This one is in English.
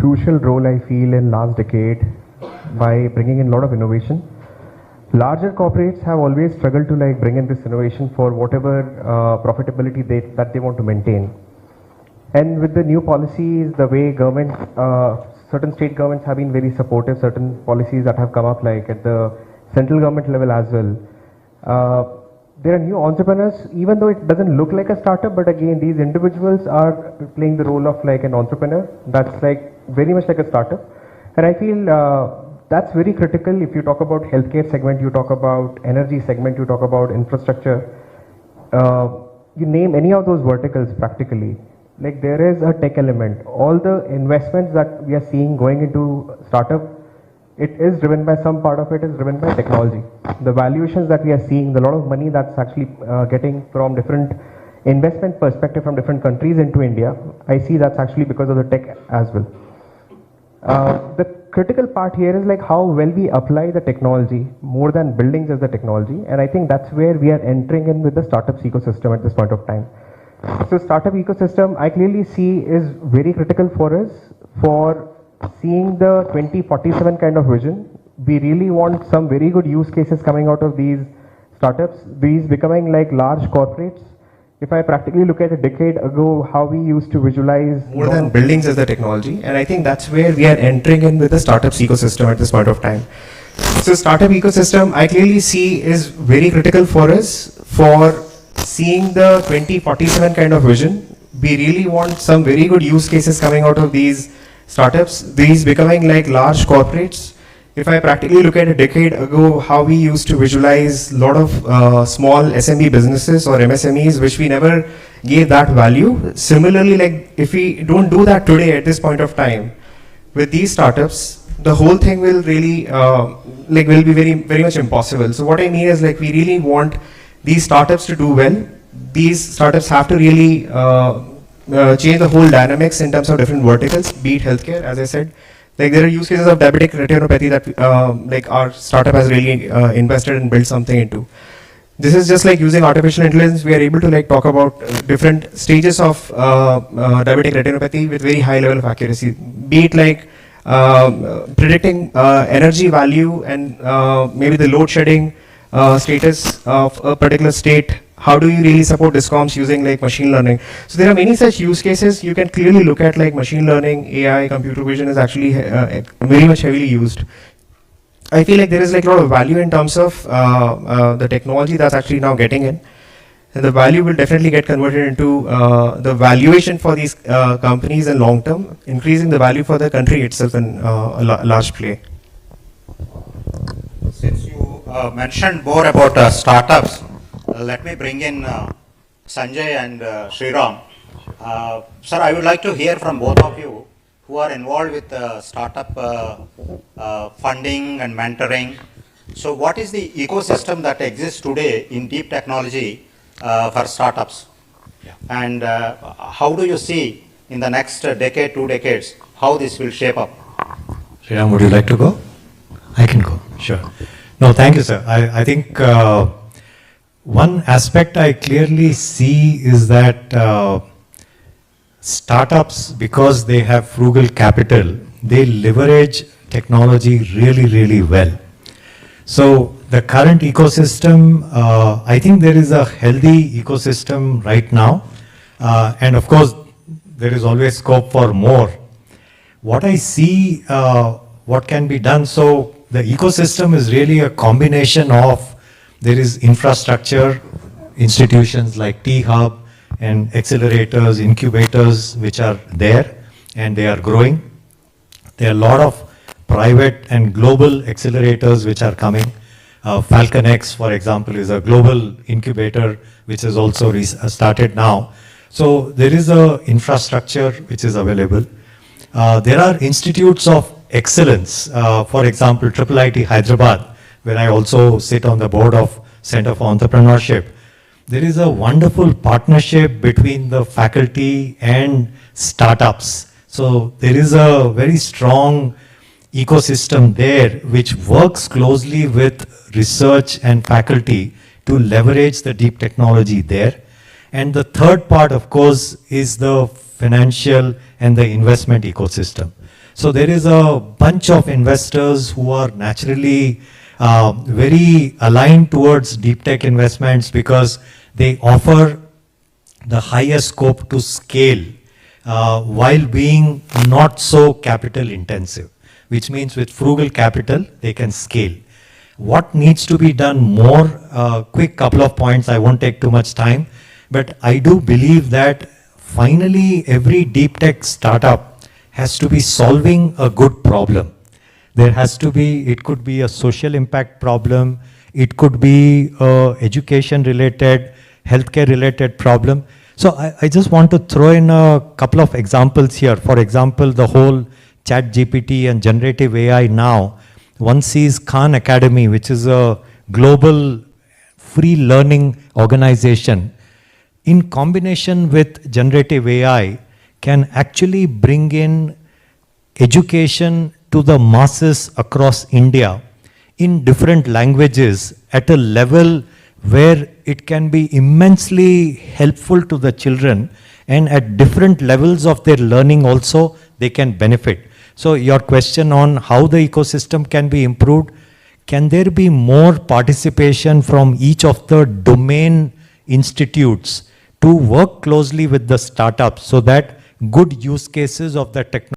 crucial role I feel in last decade by bringing in a lot of innovation. Larger corporates have always struggled to like bring in this innovation for whatever profitability that they want to maintain. And with the new policies, the way government, certain state governments have been very supportive, certain policies that have come up like at the central government level as well. There are new entrepreneurs, even though it doesn't look like a startup, but again, these individuals are playing the role of like an entrepreneur. That's like very much like a startup. And I feel that's very critical if you talk about healthcare segment, you talk about energy segment, you talk about infrastructure. You name any of those verticals practically. Like there is a tech element. All the investments that we are seeing going into startup, it is driven by some part of it is driven by technology. The valuations that we are seeing, the lot of money that's actually getting from different investment perspective from different countries into India, I see that's actually because of the tech as well. The critical part here is like how well we apply the technology more than buildings as the technology, and I think that's where we are entering in with the startups ecosystem at this point of time. So startup ecosystem I clearly see is very critical for us for seeing the 2047 kind of vision. We really want some very good use cases coming out of these startups, these becoming like large corporates. If I practically look at a decade ago, how we used to visualize more than buildings as the technology, and I think that's where we are entering in with the startups ecosystem at this point of time. So startup ecosystem I clearly see is very critical for us for seeing the 2047 kind of vision. We really want some very good use cases coming out of these startups, these becoming like large corporates. If I practically look at a decade ago, how we used to visualize a lot of small SME businesses or MSMEs, which we never gave that value. Similarly, like if we don't do that today at this point of time, with these startups, the whole thing will really will be very much impossible. So what I mean is like we really want these startups to do well. These startups have to really change the whole dynamics in terms of different verticals, be it healthcare, as I said. Like there are use cases of diabetic retinopathy that like our startup has really invested and built something into. This is just like using artificial intelligence. We are able to like talk about different stages of diabetic retinopathy with very high level of accuracy. Be it like predicting energy value and maybe the load shedding status of a particular state. How do you really support discoms using like machine learning? So there are many such use cases. You can clearly look at like machine learning, AI, computer vision is actually very much heavily used. I feel like there is like a lot of value in terms of the technology that's actually now getting in. And the value will definitely get converted into the valuation for these companies in long term, increasing the value for the country itself in a large play. Since you mentioned more about startups, let me bring in Sanjay and Sriram. Sir, I would like to hear from both of you who are involved with startup funding and mentoring. So what is the ecosystem that exists today in deep technology for startups? Yeah. And how do you see in the next decade, 2 decades, how this will shape up? Sriram, would you like to go? I can go, sure. No, thank you, sir. I think one aspect I clearly see is that startups, because they have frugal capital, they leverage technology really well. So the current ecosystem, I think there is a healthy ecosystem right now, and of course there is always scope for more. What I see, what can be done, so the ecosystem is really a combination of, there is infrastructure, institutions like T-Hub and accelerators, incubators which are there and they are growing. There are a lot of private and global accelerators which are coming. FalconX, for example, is a global incubator which is also started now. So there is a infrastructure which is available. There are institutes of excellence, for example, IIIT Hyderabad, where I also sit on the board of Center for Entrepreneurship. There is a wonderful partnership between the faculty and startups. So there is a very strong ecosystem there which works closely with research and faculty to leverage the deep technology there. And the third part, of course, is the financial and the investment ecosystem. So there is a bunch of investors who are naturally very aligned towards deep tech investments because they offer the highest scope to scale while being not so capital intensive, which means with frugal capital, they can scale. What needs to be done more, quick couple of points, I won't take too much time, but I do believe that finally every deep tech startup has to be solving a good problem. There has to be, it could be a social impact problem, it could be a education related, healthcare related problem. So I just want to throw in a couple of examples here. For example, the whole chat GPT and generative AI now, one sees Khan Academy, which is a global free learning organization, in combination with generative AI, can actually bring in education to the masses across India in different languages at a level where it can be immensely helpful to the children, and at different levels of their learning also they can benefit. So your question on how the ecosystem can be improved, can there be more participation from each of the domain institutes to work closely with the startups so that good use cases of the technology